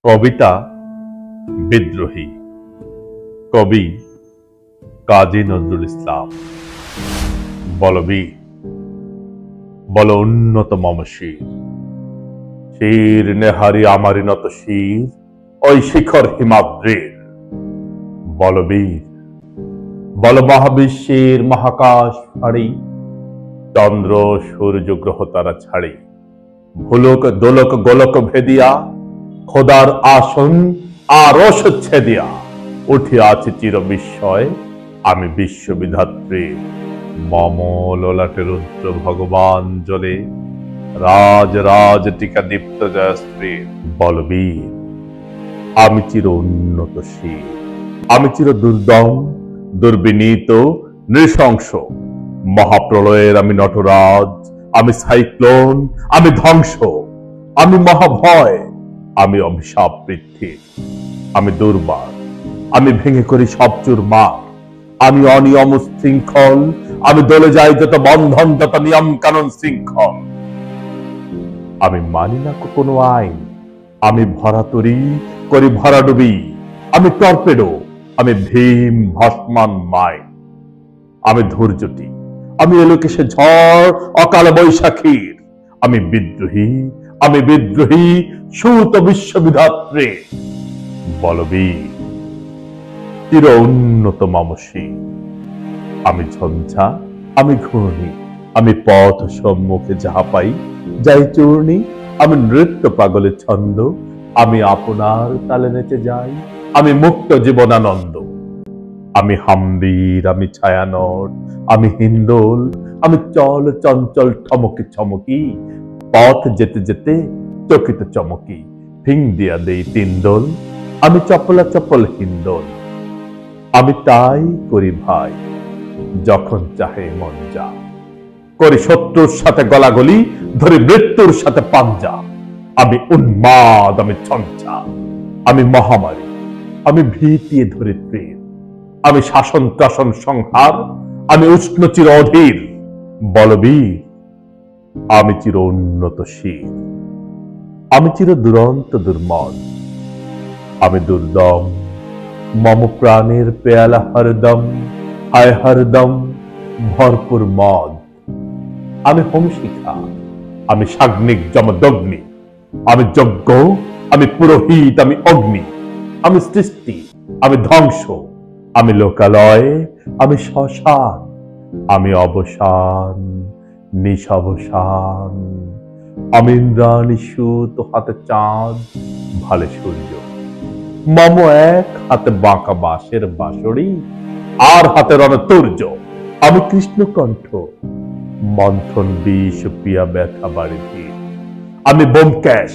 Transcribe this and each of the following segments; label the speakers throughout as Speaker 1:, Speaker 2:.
Speaker 1: কবিতা বিদ্রোহী। কবি কাজী নজরুল ইসলাম। বলবীর বল উন্নত মম শির, শির নেহারি আমারি নত শির ওই শিখর হিমাদ্রির। বলবীর বল মহাবিশ্বের মহাকাশ ফাড়ি, চন্দ্র সূর্য গ্রহ তারা ছাড়ি, ভুলক দোলক গোলক ভেদিয়া, খোদার আসন আরশ ছেদিয়া, উঠে আছে চির বিস্ময় আমি বিশ্ববিধাত্রী। মম ললাটে রুদ্র ভগবান জলে, রাজ রাজ টিকা দীপ্ত জয়শ্রী। বলবীর আমি চির উন্নত শির, আমি চির দুর্দম দুর্বিনীত নৃশংস, মহাপ্রলয়ের আমি নটরাজ, আমি সাইক্লোন, আমি ধ্বংস, আমি মহাভয়, আমি অভিশাপ পৃথ্বীর, আমি দুর্বার, আমি ভেঙে করি সব চুরমার, আমি অনিয়ম শৃঙ্খল, আমি দলে যাই যত বন্ধন তত নিয়ম কানুন শৃঙ্খল। আমি মানি না কোনো আইন, আমি ভরা তরি করি ভরাডুবি, আমি টর্পেডো, আমি ভীম ভস্মান মাইন, আমি ধৈর্যটি, আমি এলোকেশে ঝড় অকাল বৈশাখীর, আমি বিদ্রোহী, আমি বিদ্রোহী সুত বিশ্ববিধাত্রী। বলবীর চির উন্নত মম শির, আমি ঝঞ্ঝা, আমি ঘূর্ণি, আমি পথ সম্মুখে যাহা পাই যাই চূর্ণি, আমি নৃত্য পাগলের ছন্দ, আমি আপনার তালে নেচে যাই, আমি মুক্ত জীবনানন্দ। আমি হাম্বির, আমি ছায়ানট, আমি হিন্দোল, আমি চল চঞ্চল ঠমকি ছমকি, পথ যেতে যেতে চকিত চমকি, ফিং দিয়া দেই তিনদোল, আমি চপলা চপল হিন্দোল। আমি তাই করি ভাই যখন চাহে মন যা, করি শত্রুর সাথে গলাগলি, ধরি মৃত্যুর সাথে পাঞ্জা। আমি উন্মাদ, আমি ছঞ্চা, আমি মহামারী, আমি ভীতি ধরিত্রীর, আমি শাসন ত্রাসন সংহার, আমি উষ্ণ চির অধীর। বলবীর আমি চির উন্নত শির, আমি চির দুরন্ত দুর্মদ, আমি দুর্দম, মম প্রাণের পেয়ালা হরদম, হায় হরদম ভরপুর মদ। আমি হোমশিখা, আমি সাগ্নিক যমদগ্নি, আমি যজ্ঞ, আমি পুরোহিত, আমি অগ্নি, আমি সৃষ্টি, আমি ধ্বংস, আমি লোকালয়, আমি শ্মশান, আমি অবসান নিশবসান, আমি ইন্দ্রাণী সুত হাতে চাঁদ ভালে সূর্য, মম এক হাতে বাঁকা বাঁশের বাঁশরি, আর হাতে রণতুর্য। আমি কৃষ্ণকণ্ঠ, মন্থন বিষ পিয়া ব্যথা বাড়িতে, আমি ব্যোমকেশ,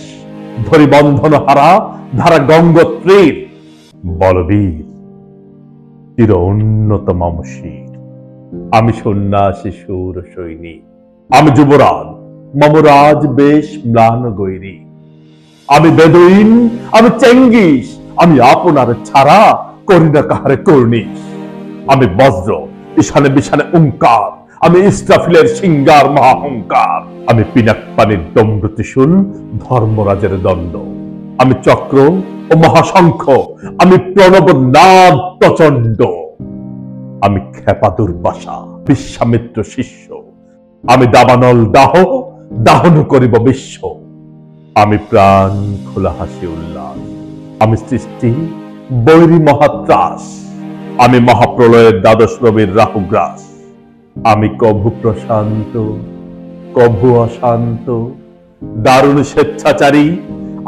Speaker 1: ধরি বন্ধন হারা ধারা গঙ্গোত্রীর। বলবীর চির উন্নত মম শির, আমি সন্ন্যাসী সুর সৈনিক, আমি যুবরাজ, মম রাজ বেশ ম্লান গৈরী, আমি বেদুইন, আমি চেঙ্গিস, আমি আপনার ছাড়া করি না কাহারে কর্নিশ। আমি বজ্র, ঈশানে বিশানে ওঙ্কার, আমি ইস্রাফিলের সিঙ্গার মহাহংকার, আমি পিনাক পানির দম্ভ ত্রিশূল ধর্মরাজের দণ্ড, আমি চক্র ও মহাশঙ্খ, আমি প্রণব নাদ প্রচণ্ড, আমি ক্ষেপা দুর্বাসা বিশ্বামিত্র শিষ্য, আমি দাবানল দাহ দাহন করিব বিশ্ব, আমি প্রাণ খোলা হাসি উল্লাস, আমি সৃষ্টি বৈরী মহাত্রাস, আমি মহাপ্রলয়ের দ্বাদশ রবির রাহুগ্রাস, আমি কভু প্রশান্ত কভু অশান্ত দারুণ স্বেচ্ছাচারী,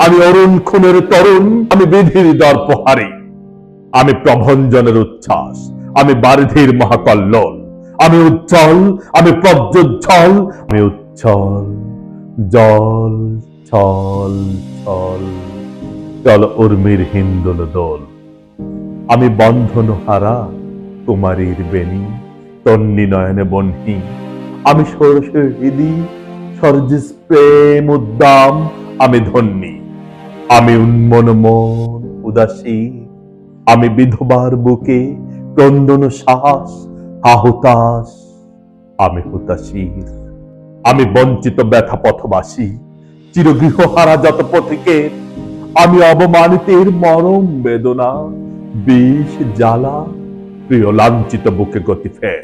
Speaker 1: আমি অরুণ খুনের তরুণ, আমি বিধির দর্পহারী, আমি প্রভঞ্জনের উচ্ছ্বাস, আমি বারিধির মহাকল্লোল, আমি উজ্জ্বল, আমি প্রজ্জ্বল, আমি উচ্ছল জল ছল ছল, চল উর্মির হিন্দোল দোল। আমি বন্ধন হারা কুমারীর বেণী, তন্নি নয়নে বহ্নি, আমি ষোড়শ হৃদি সর্জিস প্রেম উদ্দাম, আমি ধন্যী, আমি উন্মন মন উদাসী, আমি বিধবার বুকে ক্রন্দন শ্বাস হাহুতাস, আমি হুতাশীর, আমি বঞ্চিত ব্যথা পথবাসী, চিরগৃহহারা যত পথিকের, আমি অবমানিতের মরম বেদনা, বিষ জ্বালা, প্রিয় লাঞ্ছিত বুকে গতি ফের।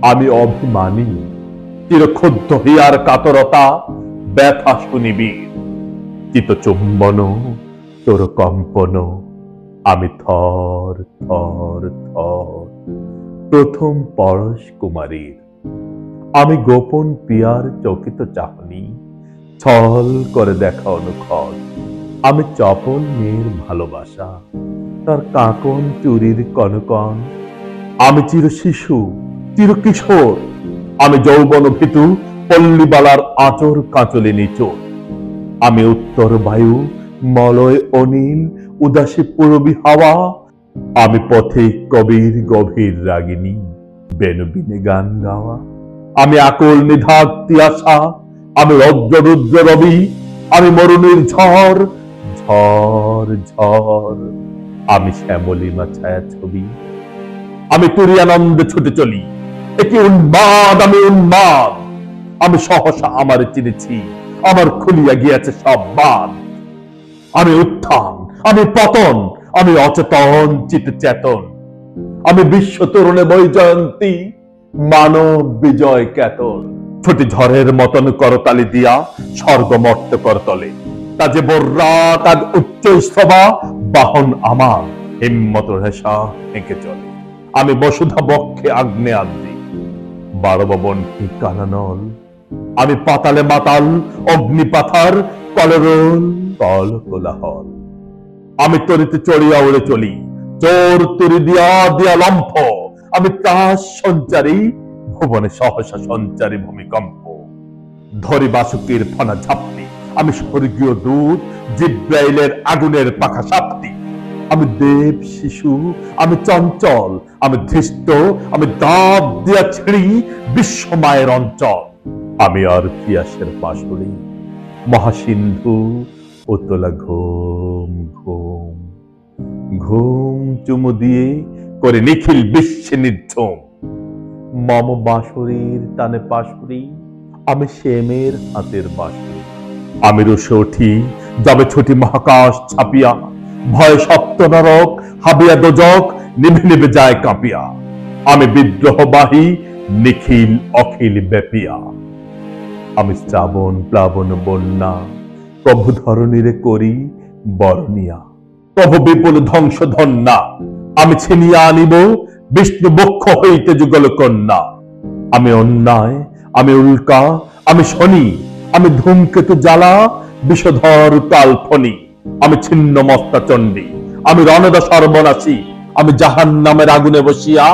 Speaker 1: আমি অভিমানী, চিরক্ষুব্ধ হিয়ার কাতরতা, ব্যথা শুনিবি, চিত্তচুম্বন তোর কম্পন, আমি থর থর থর। প্রথম পরশ কুমারীর। আমি গোপন পিয়ার চকিত চাহনি, ছল করে দেখা অনুক্ষণ। আমি চপল মেয়ের ভালোবাসা, তার কাকন চুরির কনকন। আমি চির শিশু, চির কিশোর, আমি যৌবন ভীতু, পল্লীবালার আঁচর কাঁচলে নিচোর। আমি উত্তর বায়ু, মলয় অনিল, উদাসী পূরবী হাওয়া। আমি পথিক কবির গভীর রাগিনী, বেনুবিনে গান গাওয়া। আমি আকুল নিধাক তিয়াসা, আমি রৌদ্র রুদ্র রবি, আমি মরুণের ঝড় ঝড় ঝড়। আমি শ্যামলিমা ছায়া ছবি, আমি তুরিয়ানন্দে ছুটে চলি। একি উন্মাদ, আমি উন্মাদ। আমি সহসা আমারে চিনেছি, আমার খুলিয়া গিয়াছে সব বাঁধ। আমি উত্থান, আমি পতন, আমি অচেতন চিত চেতন। আমি বিশ্ব তরুণে বৈজয়ন্তী, মানব বিজয় কেতন। ছুটি ঝড়ের মতন করতালি দিয়া স্বর্গ মর্ত করতলে। কাজে বর্রা, কাজ উচ্চ স্তবা, বাহন আমার হিম্মত হেসা হেঁকে চলে। আমি বসুধা বক্ষে আগ্নেয়াদ্রি, বারববন কানানল। আমি পাতালে মাতাল, অগ্নি পাথার, কলরোল কল কোলাহল। আমি তরিতে চড়িয়া উড়ে চলি, চোর তুরি দিয়া দিয়া লম্ফ। আমি ত্রাস সঞ্চারী, ভুবনে সহসা সঞ্চারী ভূমিকম্প। ধরি বাসুকের ফনা ঝাপটি, আমি স্বর্গীয় দূত, জিব্রাইলের আগুনের পাখা সাপটি। আমি দেব শিশু, আমি চঞ্চল, আমি ধৃষ্ট, আমি দাঁত দিয়া ছিঁড়ি বিশ্বমায়ের অঞ্চল। আমি অর্থিয়াসের পাশরি, মহাসিন্ধু উতলা ঘুম ঘুম। ঘুম চুমু দিয়ে করে নিখিল বিশ্বে নির্ঝুম। মম বাঁশরীর টানে পাশরি, আমি শ্যামের হাতের বাঁশরি। আমি রুষে উঠি, যাবে ছুটি মহাকাশ ছাপিয়া। ভয় সপ্ত নরক, হাবিয়া দোজক, নিভে নিভে যায় কাঁপিয়া। আমি বিদ্রোহবাহী, নিখিল অখিল ব্যাপিয়া। আমি শ্রাবণ প্লাবন বন্যা, প্রভু ধরণীরে করি বরণিয়া। প্রভু বিপুল ধ্বংস ধন্যা, আমি ছিনিয়া আনিব বিষ্ণু বক্ষ হইতে যুগল কন্যা। আমি অন্যায়, আমি উল্কা, আমি শনি, আমি ধূমকেতু জ্বালা, বিষধর কালফনি। আমি ছিন্ন মস্তা চণ্ডী, আমি রণদা সর্বনাশী। আমি জাহান্নামের আগুনে বসিয়া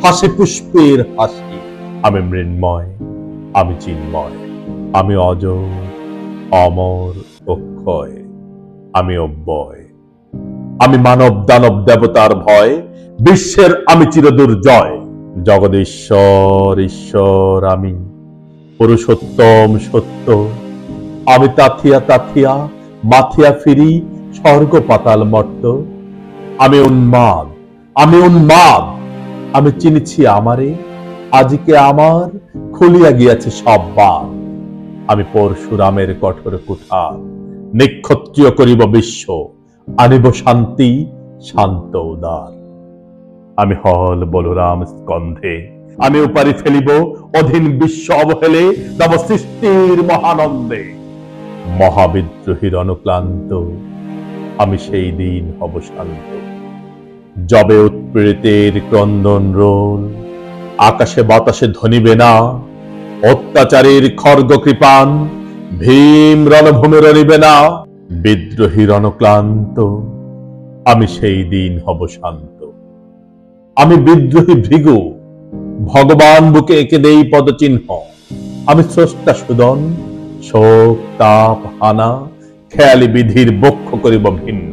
Speaker 1: হাসি পুষ্পের হাসি। আমি মৃন্ময়, আমি চিন্ময়, আমি অজর, অমর, অক্ষয়, আমি অব্যয়। আমি মানব দানব দেবতার ভয়, বিশ্বের আমি চিরদুর্জয়। জগদীশ্বর ঈশ্বর আমি, পুরুষোত্তম সত্য। আমি তাথিয়া তাথিয়া মাথিয়া ফিরি স্বর্গ পাতাল মর্ত। আমি উন্মাদ, আমি উন্মাদ, আমি চিনেছি আমারে, আজকে আমার খুলিয়া গিয়াছে সব বাঁধ। আমি পরশুরামের কঠোর কুঠার, নিক্ষত্রিয় করিব বিশ্ব, আনিব শান্তি শান্ত উদার। আমি হল বলরাম স্কন্ধে, আমি উপারি ফেলিব অধীন বিশ্ব অবহেলে, নব সৃষ্টির মহানন্দে। মহাবিদ্রোহীর অনুক্লান্ত, আমি সেই দিন হব শান্ত। যবে উৎপীড়িতের ক্রন্দন রোল, আকাশে বাতাসে ধ্বনিবে না। অত্যাচারীর খর্গ কৃপান, ভীম রণভূমে রণিবে না। বিদ্রোহীর অনুক্লান্ত, আমি সেই দিন হব শান্ত। আমি বিদ্রোহী ভৃগু, ভগবান বুকে এঁকে দেই পদচিহ্ন। আমি স্রষ্টা সুদন, শোক তাপ হানা, খেয়ালি বিধির বক্ষ করিব ভিন্ন।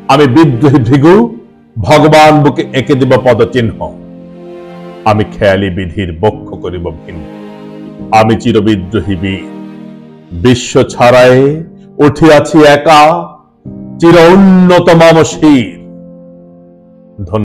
Speaker 1: আমি বিদ্রোহী ভৃগু, ভগবান বুকে এঁকে দেব পদচিহ্ন। আমি খেয়ালি বিধির বক্ষ করিব ভিন্ন। আমি চিরবিদ্রোহী বীর, বিশ্ব ছাড়ায় উঠিয়াছি একা, চির উন্নত মম শির। ধন্যবাদ।